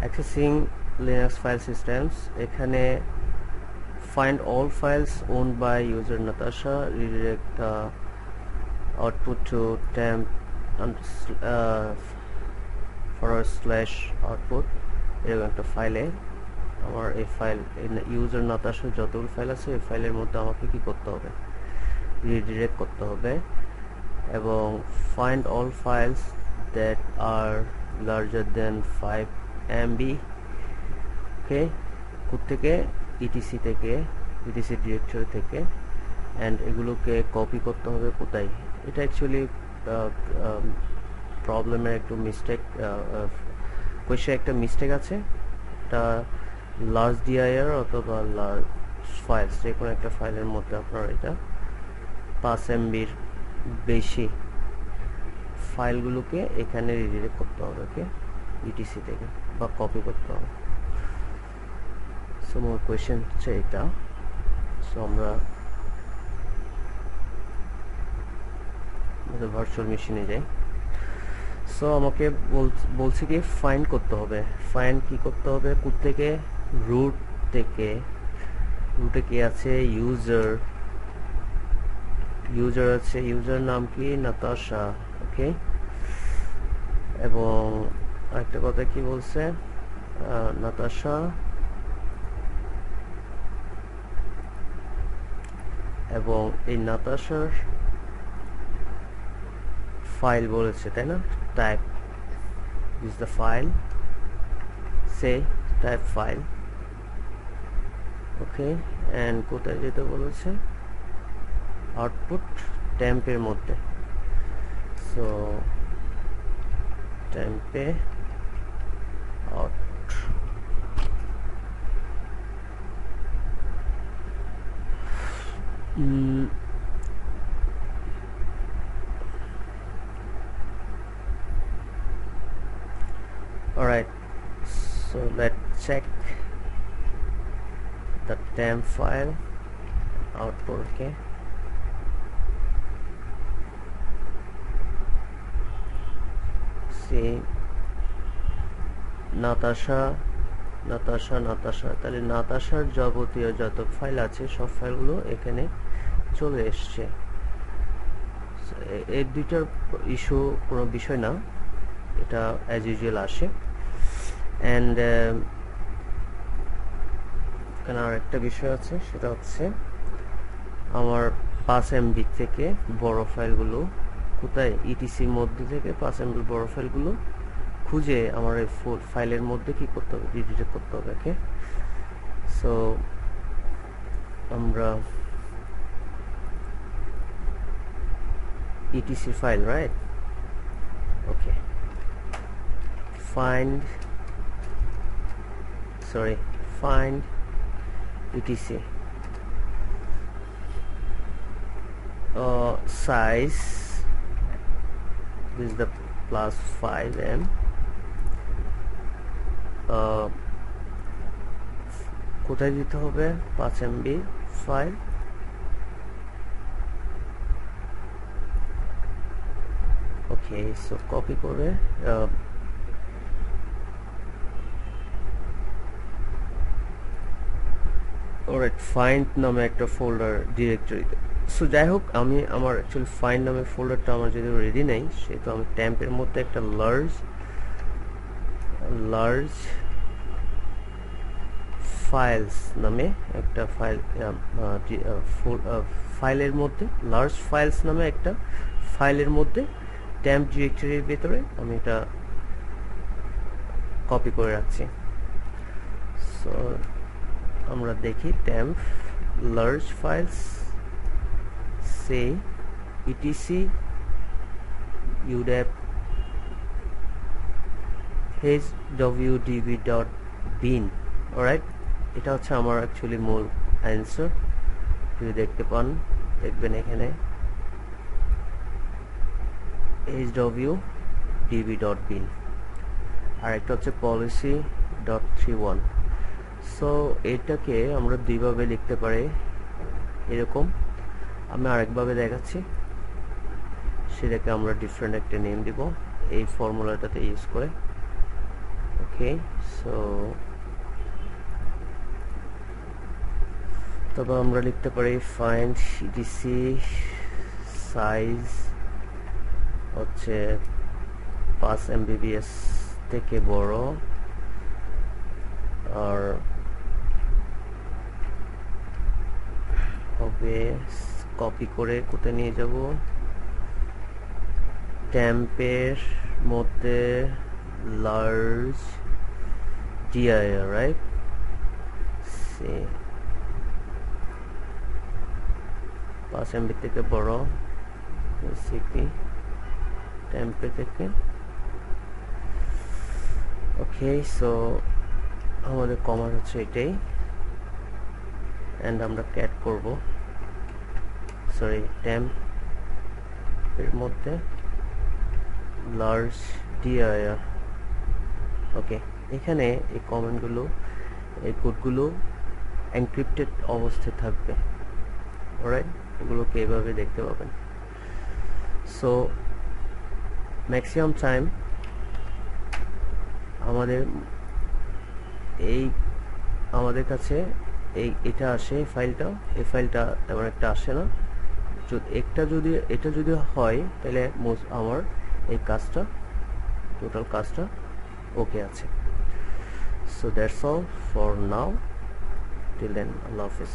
Accessing Linux file systems, এখানে find all files owned by user Natasha, redirect the output to temp /output এরকম একটা ফাইলে আমার এই ফাইল ইউজার নাতাশার যতগুলো ফাইল আছে এই ফাইলের মধ্যে আমাকে কি করতে হবে, রিডিরেক্ট করতে হবে। এবং find all files that are larger than 5 MB, ওকে, থেকে ইটিসি থেকে ইটিসি ডিরেক্টরি থেকে, অ্যান্ড এগুলোকে কপি করতে হবে কোথায়। এটা অ্যাকচুয়ালি প্রবলেমের একটু মিস্টেক, কোয়েশ্চে একটা মিস্টেক আছে। এটা লার্জ ডিআইআর অথবা লার্জ ফাইলস, যে কোনো একটা ফাইলের মধ্যে আপনার এটা 5 MBর বেশি ফাইলগুলোকে এখানে রিডিরেক্ট করতে হবে, ওকে, ইটিসি থেকে, বা কপি করতে হবে। সো মোর কোয়েশ্চেন হচ্ছে এটা। সো আমরা ভার্চুয়াল মেশিনে যাই। সো আমাকে বলছি কি ফাইন্ড করতে হবে। ফাইন্ড কি করতে হবে, কোত্থেকে, রুট থেকে। রুটে কি আছে, ইউজার আছে, ইউজার নাম কি, নাতাশা, ওকে। এবং আরেকটা কথা কি বলছে, নাতাশা এবং এই নাতাশার ফাইল বলেছে, তাই না, type is the file, say type file, okay, and কোথায় যেতে বলেছে, আউটপুট টেম্পের মধ্যে। So tempeh out, alright, so let's check the temp file output, okay. See Natasha, তাহলে নাতাশার যাবতীয় যত ফাইল আছে সব ফাইলগুলো এখানে চলে এসছে। এই দুইটার ইস্যু কোনো বিষয় না, এটা অ্যাজ ইউজুয়াল আসে। অ্যান্ড এখানে আর একটা বিষয় আছে, সেটা হচ্ছে আমার 5 MB থেকে বড় ফাইলগুলো কোথায়, ইটিসির মধ্যে থেকে 5 MB বড় ফাইলগুলো খুঁজে আমার এই ফাইলের মধ্যে কি করতে হবে, রিডিরেক্ট করতে হবে, ওকে। সো আমরা etc file, right, okay, find etc size, this is the plus 5M, কোথায় দিতে হবে, 5 MB ফাইল, ওকে। সো কপি করে অলরাইট, ফাইন্ড নামে একটা ফোল্ডার ডিরেক্টরিতে। সো যাই হোক, আমি আমার অ্যাকচুয়ালি ফাইন্ড নামে ফোল্ডারটা আমার যদি রেডি নেই, সেহেতু আমি ট্যাম্পের মধ্যে একটা লার্জ ফাইলস নামে একটা ফাইলের মধ্যে, লার্জ ফাইলস নামে একটা ফাইলের মধ্যে ট্যাম্প ডিরেক্টরির ভেতরে আমি এটা কপি করে রাখছি। সো আমরা দেখি temp large files, say etc udap hwdb.bin, alright, এটা হচ্ছে আমার অ্যাকচুয়ালি মূল অ্যান্সার। যদি দেখতে পান, দেখবেন এখানে hwdb.bin, আর একটা হচ্ছে policy.31। সো এটাকে আমরা দুইভাবে লিখতে পারি, এরকম। আমি আরেকভাবে দেখাচ্ছি, সেটাকে আমরা ডিফারেন্ট একটা নেম দিব এই ফর্মুলাটাতে ইউজ করে, ওকে, সো তবে আমরা লিখতে পারি ফাইন্ড ইটিসি সাইজ হচ্ছে 5 MBPS থেকে বড়, আর হবে কপি করে কোথায় নিয়ে যাব, ট্যাম্পের মধ্যে লার্জ ডিআইআর, রাইট? সে 5 MB থেকে বড়, সিপি টেম্পে থেকে। ওকে, সো আমাদের কমান্ড হচ্ছে এটাই, এন্ড আমরা ক্যাট করব, সরি টেম্প এর মধ্যে লার্জ ডিআইআর। ওকে, এখানে এই কমেন্টগুলো, এই কোডগুলো এনক্রিপ্টেড অবস্থায় থাকবে, অলরাইট? এগুলোকে এভাবে দেখতে পাবেন। সো ম্যাক্সিমাম টাইম আমাদের কাছে এটা আসে, এই ফাইলটা তেমন একটা আসে না। এটা যদি হয় তাহলে আমার এই কাজটা, টোটাল কাজটা ওকে আছে। So that's all for now, till then, আল্লাহ হাফেজ।